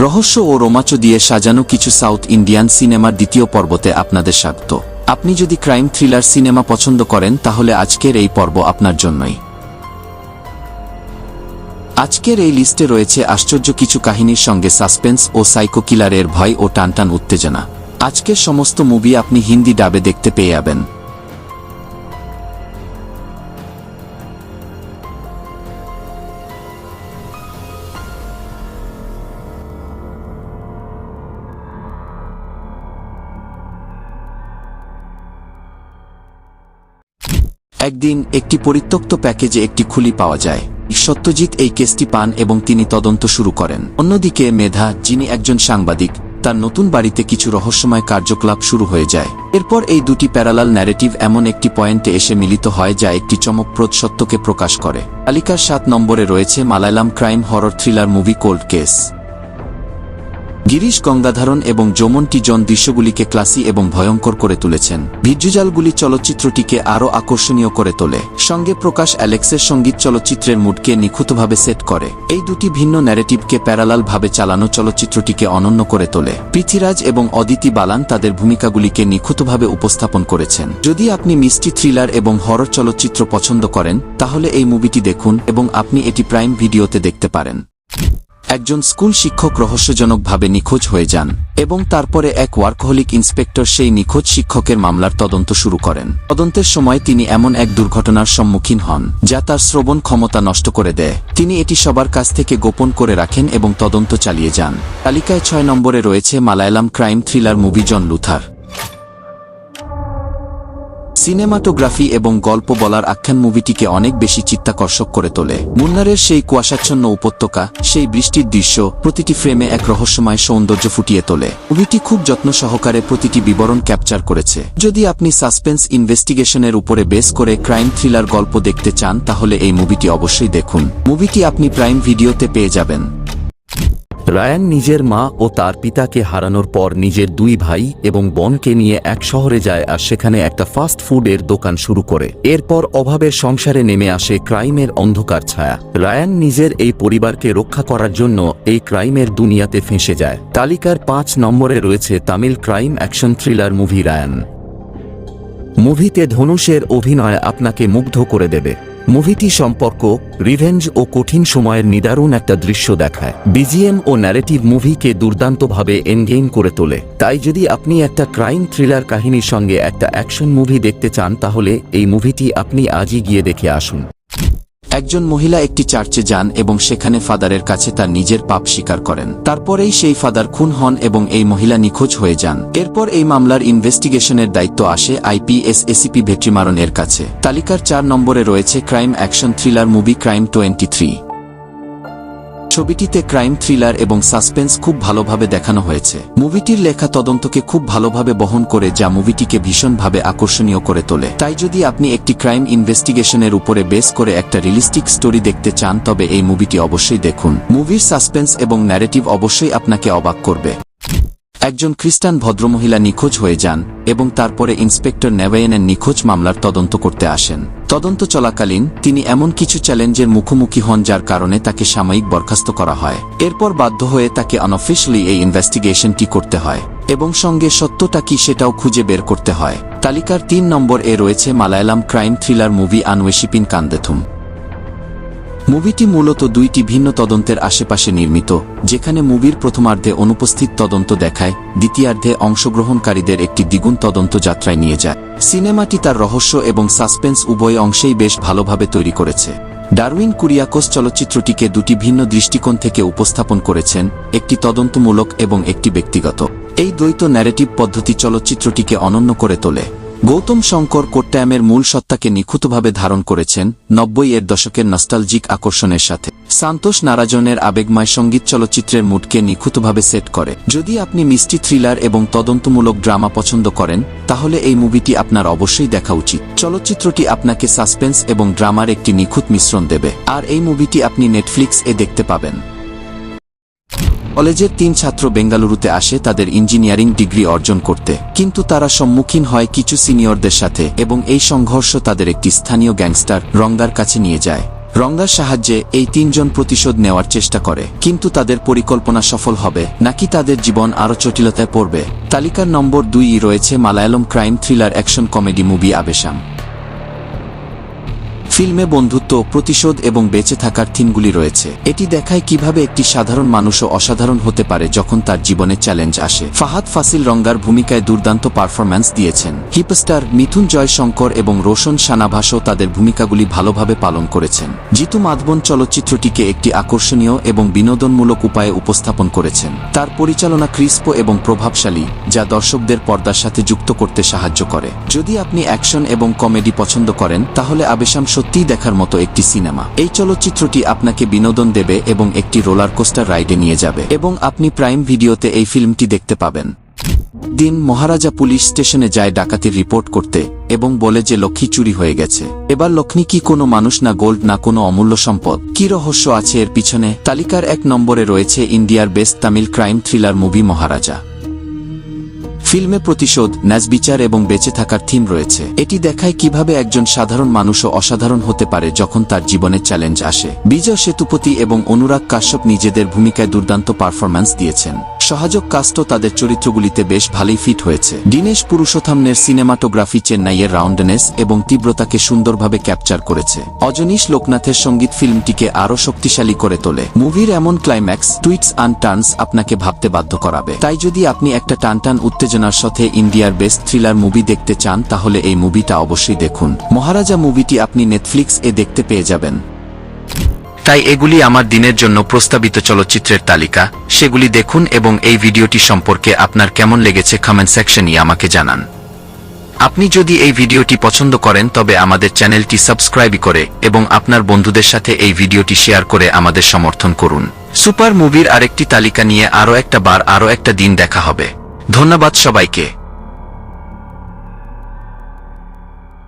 রহস্য ও রোমাঞ্চ দিয়ে সাজানো কিছু সাউথ ইন্ডিয়ান সিনেমার দ্বিতীয় পর্বতে আপনাদের স্বাগত। আপনি যদি ক্রাইম থ্রিলার সিনেমা পছন্দ করেন তাহলে আজকের এই পর্ব আপনার জন্যই। আজকের এই লিস্টে রয়েছে আশ্চর্য কিছু কাহিনীর সঙ্গে সাসপেন্স ও সাইকো কিলারের ভয় ও টানটান উত্তেজনা। আজকের সমস্ত মুভি আপনি হিন্দি ডাবে দেখতে পেয়ে যাবেন। একদিন একটি পরিত্যক্ত প্যাকেজে একটি খুলি পাওয়া যায়। সত্যজিৎ এই কেসটি পান এবং তিনি তদন্ত শুরু করেন। অন্যদিকে মেধা, যিনি একজন সাংবাদিক, তার নতুন বাড়িতে কিছু রহস্যময় কার্যকলাপ শুরু হয়ে যায়। এরপর এই দুটি প্যারালাল ন্যারেটিভ এমন একটি পয়েন্টে এসে মিলিত হয় যা একটি চমকপ্রদ সত্যকে প্রকাশ করে। তালিকার 7 নম্বরে রয়েছে Malayalam crime horror thriller movie Cold Case. Girish Gangadharan এবং যমন টি-জন দৃশ্যগুলিকে ক্লাসি এবং ভয়ঙ্কর করে তুলেছেন। ভিজ্যুয়ালগুলি চলচ্চিত্রটিকে আরও আকর্ষণীয় করে তোলে। সঙ্গে প্রকাশ অ্যালেক্সের সঙ্গীত চলচ্চিত্রের মুডকে নিখুঁতভাবে সেট করে। এই দুটি ভিন্ন ন্যারেটিভকে প্যারালাল ভাবে চালানো চলচ্চিত্রটিকে অনন্য করে তোলে। পৃথ্বীরাজ এবং অদিতি বালান তাদের ভূমিকাগুলিকে নিখুঁতভাবে উপস্থাপন করেছেন। যদি আপনি মিস্ট্রি থ্রিলার এবং হরর চলচ্চিত্র পছন্দ করেন তাহলে এই মুভিটি দেখুন এবং আপনি এটি প্রাইম ভিডিওতে দেখতে পারেন। একজন স্কুল শিক্ষক রহস্যজনকভাবে নিখোঁজ হয়ে যান এবং তারপরে এক ওয়ার্কহলিক ইন্সপেক্টর সেই নিখোঁজ শিক্ষকের মামলার তদন্ত শুরু করেন। তদন্তের সময় তিনি এমন এক দুর্ঘটনার সম্মুখীন হন যা তার শ্রবণ ক্ষমতা নষ্ট করে দেয়। তিনি এটি সবার কাছ থেকে গোপন করে রাখেন এবং তদন্ত চালিয়ে যান। তালিকায় 6 নম্বরে রয়েছে মালায়ালাম ক্রাইম থ্রিলার মুভি জন লুথার। সিনেমাটোগ্রাফি এবং গল্প বলার আখ্যান মুভিটিকে অনেক বেশি চিত্তাকর্ষক করে তোলে। মুন্নারের সেই কুয়াশাচ্ছন্ন উপত্যকা, সেই বৃষ্টির দৃশ্য প্রতিটি ফ্রেমে এক রহস্যময় সৌন্দর্য ফুটিয়ে তোলে। মুভিটি খুব যত্ন সহকারে প্রতিটি বিবরণ ক্যাপচার করেছে। যদি আপনি সাসপেন্স ইনভেস্টিগেশনের উপরে বেস করে ক্রাইম থ্রিলার গল্প দেখতে চান তাহলে এই মুভিটি অবশ্যই দেখুন। মুভিটি আপনি প্রাইম ভিডিওতে পেয়ে যাবেন। রায়ান নিজের মা ও তার পিতাকে হারানোর পর নিজের 2 ভাই এবং বোনকে নিয়ে এক শহরে যায় আর সেখানে একটা ফাস্ট ফুডের দোকান শুরু করে। এরপর অভাবের সংসারে নেমে আসে ক্রাইমের অন্ধকার ছায়া। রায়ান নিজের এই পরিবারকে রক্ষা করার জন্য এই ক্রাইমের দুনিয়াতে ফেঁসে যায়। তালিকার 5 নম্বরে রয়েছে Tamil crime action thriller movie Raayan. মুভিতে ধনুষের অভিনয় আপনাকে মুগ্ধ করে দেবে। মুভিটি সম্পর্ক, রিভেঞ্জ ও কঠিন সময়ের নিদারুণ একটা দৃশ্য দেখায়। বিজিএম ও ন্যারেটিভ মুভিকে দুর্দান্তভাবে এনগেইন করে তোলে। তাই যদি আপনি একটা ক্রাইম থ্রিলার কাহিনীর সঙ্গে একটা অ্যাকশন মুভি দেখতে চান তাহলে এই মুভিটি আপনি আজই গিয়ে দেখে আসুন। একজন মহিলা একটি চার্চে যান এবং সেখানে ফাদারের কাছে তার নিজের পাপ স্বীকার করেন। তারপরেই সেই ফাদার খুন হন এবং এই মহিলা নিখোঁজ হয়ে যান। এরপর এই মামলার ইনভেস্টিগেশনের দায়িত্ব আসে আইপিএস এসিপি ভেট্রিমারন এর কাছে। তালিকার 4 নম্বরে রয়েছে crime action thriller movie crime 23। ছবিটিতে ক্রাইম থ্রিলার এবং সাসপেন্স খুব ভালোভাবে দেখানো হয়েছে। মুভিটির লেখা তদন্তকে খুব ভালোভাবে বহন করে যা মুভিটিকে ভীষণভাবে আকর্ষণীয় করে তোলে। তাই যদি আপনি একটি ক্রাইম ইনভেস্টিগেশনের উপরে বেস করে একটা রিয়েলিস্টিক স্টোরি দেখতে চান তবে এই মুভিটি অবশ্যই দেখুন। মুভির সাসপেন্স এবং ন্যারেটিভ অবশ্যই আপনাকে অবাক করবে। একজন খ্রিস্টান ভদ্রমহিলা নিখোঁজ হয়ে যান এবং তারপরে ইন্সপেক্টর নেভায়েনের নিখোঁজ মামলার তদন্ত করতে আসেন। তদন্ত চলাকালীন তিনি এমন কিছু চ্যালেঞ্জের মুখোমুখি হন যার কারণে তাকে সাময়িক বরখাস্ত করা হয়। এরপর বাধ্য হয়ে তাকে আনঅফিশিয়ালি এই ইনভেস্টিগেশনটি করতে হয় এবং সঙ্গে সত্যটা কি সেটাও খুঁজে বের করতে হয়। তালিকার 3 নম্বরে রয়েছে মালায়ালাম ক্রাইম থ্রিলার মুভি আনওয়েশিপিন কান্দেথুম। মুভিটি মূলত 2টি ভিন্ন তদন্তের আশেপাশে নির্মিত, যেখানে মুভির প্রথমার্ধে অনুপস্থিত তদন্ত দেখায়, দ্বিতীয়ার্ধে অংশগ্রহণকারীদের একটি দ্বিগুণ তদন্ত যাত্রায় নিয়ে যায়। সিনেমাটি তার রহস্য এবং সাসপেন্স উভয় অংশেই বেশ ভালোভাবে তৈরি করেছে। ডারউইন কুরিয়াকোস চলচ্চিত্রটিকে 2টি ভিন্ন দৃষ্টিকোণ থেকে উপস্থাপন করেছেন, একটি তদন্তমূলক এবং একটি ব্যক্তিগত। এই দ্বৈত ন্যারেটিভ পদ্ধতি চলচ্চিত্রটিকে অনন্য করে তোলে। গৌতম শঙ্কর কোট্টায়ামের মূল সত্তাকে নিখুঁতভাবে ধারণ করেছেন 90-এর দশকের নস্টালজিক আকর্ষণের সাথে। সান্তোষ নারাজনের আবেগময় সঙ্গীত চলচ্চিত্রের মুডকে নিখুঁতভাবে সেট করে। যদি আপনি মিস্ট্রি থ্রিলার এবং তদন্তমূলক ড্রামা পছন্দ করেন তাহলে এই মুভিটি আপনার অবশ্যই দেখা উচিত। চলচ্চিত্রটি আপনাকে সাসপেন্স এবং ড্রামার একটি নিখুঁত মিশ্রণ দেবে। আর এই মুভিটি আপনি নেটফ্লিক্স-এ দেখতে পাবেন। কলেজের 3 ছাত্র বেঙ্গালুরুতে আসে তাদের ইঞ্জিনিয়ারিং ডিগ্রি অর্জন করতে, কিন্তু তারা সম্মুখীন হয় কিছু সিনিয়রদের সাথে এবং এই সংঘর্ষ তাদের একটি স্থানীয় গ্যাংস্টার রঙ্গার কাছে নিয়ে যায়। রঙ্গার সাহায্যে এই তিনজন প্রতিশোধ নেওয়ার চেষ্টা করে, কিন্তু তাদের পরিকল্পনা সফল হবে নাকি তাদের জীবন আরও জটিলতায় পড়বে। তালিকার নম্বর 2 রয়েছে Malayalam crime thriller action comedy movie Aavesham. ফিল্মে বন্ধুত্ব, প্রতিশোধ এবং বেঁচে থাকার থিমগুলি রয়েছে। এটি দেখায় কিভাবে একটি সাধারণ মানুষও অসাধারণ হতে পারে যখন তার জীবনে চ্যালেঞ্জ আসে। ফাহাদ ফাসিল রঙ্গার ভূমিকায় দুর্দান্ত পারফরম্যান্স দিয়েছেন। হিপস্টার মিথুন জয়শঙ্কর এবং রোশন সানাভাসও তাদের ভূমিকাগুলি ভালোভাবে পালন করেছেন। জিতু মাধবন চলচ্চিত্রটিকে একটি আকর্ষণীয় এবং বিনোদনমূলক উপায়ে উপস্থাপন করেছেন। তার পরিচালনা ক্রিস্প এবং প্রভাবশালী, যা দর্শকদের পর্দার সাথে যুক্ত করতে সাহায্য করে। যদি আপনি অ্যাকশন এবং কমেডি পছন্দ করেন তাহলে আবেশাম সত্যিই দেখার মতো একটি সিনেমা। এই চলচ্চিত্রটি আপনাকে বিনোদন দেবে এবং একটি রোলার কোস্টার রাইডে নিয়ে যাবে, এবং আপনি প্রাইম ভিডিওতে এই ফিল্মটি দেখতে পাবেন। দিন মহারাজা পুলিশ স্টেশনে যায় ডাকাতির রিপোর্ট করতে এবং বলে যে লক্ষ্মী চুরি হয়ে গেছে। এবার লক্ষ্মী কি কোনো মানুষ, না গোল্ড, না কোনো অমূল্য সম্পদ? কি রহস্য আছে এর পিছনে? তালিকার 1 নম্বরে রয়েছে ইন্ডিয়ার best Tamil crime thriller movie Maharaja. ফিল্মে প্রতিশোধ, ন্যায়বিচার এবং বেঁচে থাকার থিম রয়েছে। এটি দেখায় কিভাবে একজন সাধারণ মানুষও অসাধারণ হতে পারে যখন তার জীবনে চ্যালেঞ্জ আসে। বিজয় সেতুপতি এবং অনুরাগ কাশ্যপ নিজেদের ভূমিকায় দুর্দান্ত পারফরম্যান্স দিয়েছেন। সহায়ক কাস্টও তাদের চরিত্রগুলিতে বেশ ভালোই ফিট হয়েছে। দীনেশ পুরুষোত্তমের সিনেমাটোগ্রাফি চেন্নাইয়ের রাউন্ডনেস এবং তীব্রতাকে সুন্দরভাবে ক্যাপচার করেছে। অজনীশ লোকনাথের সঙ্গীত ফিল্মটিকে আরও শক্তিশালী করে তোলে। মুভির এমন ক্লাইম্যাক্স, টুইস্টস অ্যান্ড টার্নস আপনাকে ভাবতে বাধ্য করাবে। তাই যদি আপনি একটা টানটান উত্তেজনার সাথে ইন্ডিয়ার বেস্ট থ্রিলার মুভি দেখতে চান তাহলে এই মুভিটা অবশ্যই দেখুন। মহারাজা মুভিটি আপনি নেটফ্লিক্স এ দেখতে পেয়ে যাবেন। তাই এগুলি আমার দিনের জন্য প্রস্তাবিত চলচ্চিত্রের তালিকা। সেগুলি দেখুন এবং এই ভিডিওটি সম্পর্কে আপনার কেমন লেগেছে কমেন্ট সেকশনে আমাকে জানান। আপনি যদি এই ভিডিওটি পছন্দ করেন তবে আমাদের চ্যানেলটি সাবস্ক্রাইব করে এবং আপনার বন্ধুদের সাথে এই ভিডিওটি শেয়ার করে আমাদের সমর্থন করুন। সুপার মুভির আরেকটি তালিকা নিয়ে আরও একটা দিন দেখা হবে। ধন্যবাদ সবাইকে।